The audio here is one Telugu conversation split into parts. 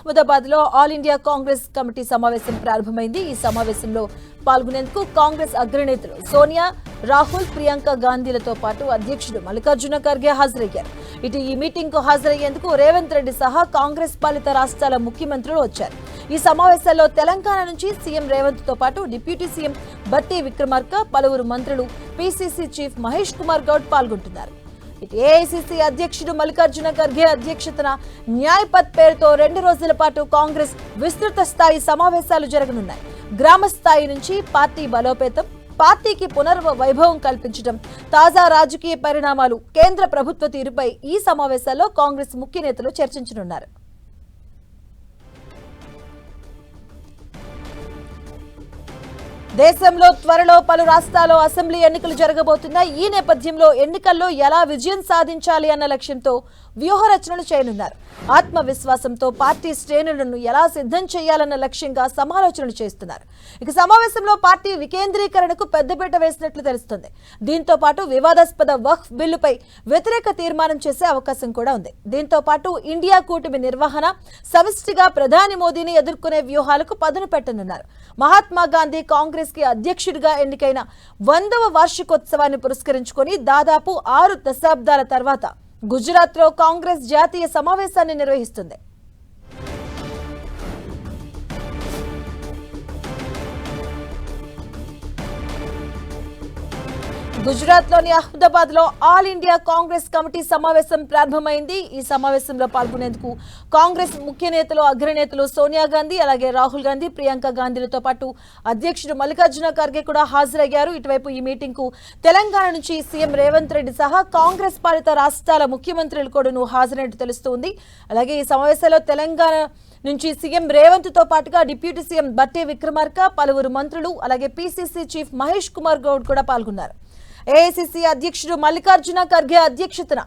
అహ్మదాబాద్ లో ఆల్ ఇండియా కాంగ్రెస్ కమిటీ సమావేశం ప్రారంభమైంది. ఈ సమావేశంలో పాల్గొనేందుకు కాంగ్రెస్ అగ్రనేతలు సోనియా, రాహుల్, ప్రియాంక గాంధీలతో పాటు అధ్యక్షుడు మల్లికార్జున ఖర్గే హాజరయ్యారు. ఇటు ఈ మీటింగ్ కు హాజరయ్యేందుకు రేవంత్ రెడ్డి సహా కాంగ్రెస్ పాలిత రాష్ట్రాల ముఖ్యమంత్రులు వచ్చారు. ఈ సమావేశాల్లో తెలంగాణ నుంచి సీఎం రేవంత్ తో పాటు డిప్యూటీ సీఎం బట్టి విక్రమార్క, పలువురు మంత్రులు, పీసీసీ చీఫ్ మహేష్ కుమార్ గౌడ్ పాల్గొంటున్నారు. ఏఐసీసీ అధ్యక్షుడు మల్లికార్జున ఖర్గే అధ్యక్షతన న్యాయపథ్ పేరుతో 2 రోజుల పాటు కాంగ్రెస్ విస్తృత స్థాయి సమావేశాలు జరగనున్నాయి. గ్రామ స్థాయి నుంచి పార్టీ బలోపేతం, పార్టీకి పునర్వైభవం కల్పించడం, తాజా రాజకీయ పరిణామాలు, కేంద్ర ప్రభుత్వ తీరుపై ఈ సమావేశాల్లో కాంగ్రెస్ ముఖ్య నేతలు చర్చించనున్నారు. దేశంలో త్వరలో పలు రాష్ట్రాల్లో అసెంబ్లీ ఎన్నికలు జరగబోతున్నాయి. ఈ నేపథ్యంలో ఎన్నికల్లో ఎలా విజయం సాధించాలి అన్న లక్ష్యంతో వ్యూహరచనలు చేయనున్నారు. ఆత్మవిశ్వాసంతో పార్టీ శ్రేణులను ఎలా సిద్ధం చేయాలన్న లక్ష్యంగా సమాలోచనలు చేస్తున్నారు. ఇక సమావేశంలో పార్టీ వికేంద్రీకరణకు పెద్దపీట వేసినట్లు తెలుస్తుంది. దీంతో పాటు వివాదాస్పద వక్ఫ్ బిల్లుపై వ్యతిరేక తీర్మానం చేసే అవకాశం కూడా ఉంది. దీంతో పాటు ఇండియా కూటమి నిర్వహణ, సమిష్టిగా ప్రధాని మోదీని ఎదుర్కొనే వ్యూహాలకు పదును పెట్టనున్నారు. మహాత్మా గాంధీ కాంగ్రెస్ కి అధ్యక్షుడిగా ఎన్నికైన 100వ వార్షికోత్సవాన్ని పురస్కరించుకొని దాదాపు 6 దశాబ్దాల తర్వాత గుజరాత్ లో కాంగ్రెస్ జాతీయ సమావేశాన్ని నిర్వహిస్తుంది. గుజరాత్ లోని అహ్మదాబాద్ లో ఆల్ ఇండియా కాంగ్రెస్ కమిటీ సమావేశం ప్రారంభమైంది. ఈ సమావేశంలో పాల్గొనేందుకు కాంగ్రెస్ ముఖ్య నేతలు, అగ్రనేతలు సోనియా గాంధీ, అలాగే రాహుల్ గాంధీ, ప్రియాంక గాంధీలతో పాటు అధ్యక్షుడు మల్లికార్జున ఖర్గే కూడా హాజరయ్యారు. ఇటువైపు ఈ మీటింగ్ కు తెలంగాణ నుంచి సీఎం రేవంత్ రెడ్డి సహా కాంగ్రెస్ పాలిత రాష్ట్రాల ముఖ్యమంత్రులు కూడా హాజరైనట్టు తెలుస్తోంది. అలాగే ఈ సమావేశంలో తెలంగాణ నుంచి సీఎం రేవంత్ తో పాటుగా డిప్యూటీ సీఎం బట్టి విక్రమార్క, పలువురు మంత్రులు, అలాగే పీసీసీ చీఫ్ మహేష్ కుమార్ గౌడ్ కూడా పాల్గొన్నారు. ఏఐసీసీ అధ్యక్షుడు మల్లికార్జున ఖర్గే అధ్యక్షతన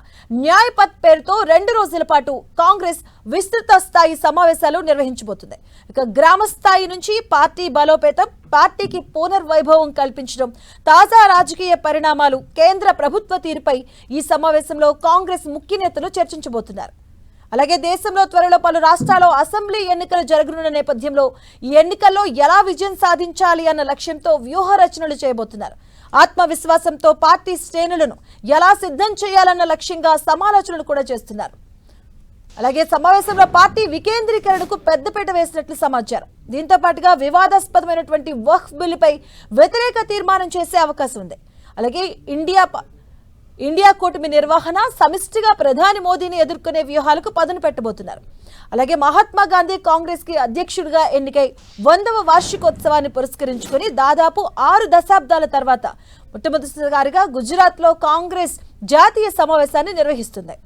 న్యాయపథ్ పేరుతో 2 రోజుల పాటు కాంగ్రెస్ విస్తృత స్థాయి సమావేశాలు నిర్వహించబోతుంది. ఇక గ్రామ స్థాయి నుంచి పార్టీ బలోపేతం, పార్టీకి పునర్వైభవం కల్పించడం, తాజా రాజకీయ పరిణామాలు, కేంద్ర ప్రభుత్వ తీరుపై ఈ సమావేశంలో కాంగ్రెస్ ముఖ్య నేతలు చర్చించబోతున్నారు. అలాగే దేశంలో త్వరలో పలు రాష్ట్రాల్లో అసెంబ్లీ ఎన్నికలు జరగనున్న నేపథ్యంలో ఈ ఎన్నికల్లో ఎలా విజయం సాధించాలి అన్న లక్ష్యంతో వ్యూహ రచనలు చేయబోతున్నారు. ఆత్మవిశ్వాసంతో పార్టీ శ్రేణులను ఎలా సిద్ధం చేయాలన్న లక్ష్యంగా సమాలోచనలు కూడా చేస్తున్నారు. అలాగే సమావేశంలో పార్టీ వికేంద్రీకరణకు పెద్దపీట వేసినట్లు సమాచారం. దీంతో పాటుగా వివాదాస్పదమైనటువంటి వక్ఫ్ బిల్లుపై వ్యతిరేక తీర్మానం చేసే అవకాశం ఉంది. అలాగే ఇండియా కూటమి నిర్వహణ, సమిష్టిగా ప్రధాని మోదీని ఎదుర్కొనే వ్యూహాలకు పదును పెట్టబోతున్నారు. అలాగే మహాత్మా గాంధీ కాంగ్రెస్ కి అధ్యక్షుడిగా ఎన్నికై 100వ వార్షికోత్సవాన్ని పురస్కరించుకుని దాదాపు 6 దశాబ్దాల తర్వాత మొట్టమొదటిసారిగా గుజరాత్ లో కాంగ్రెస్ జాతీయ సమావేశాన్ని నిర్వహిస్తుంది.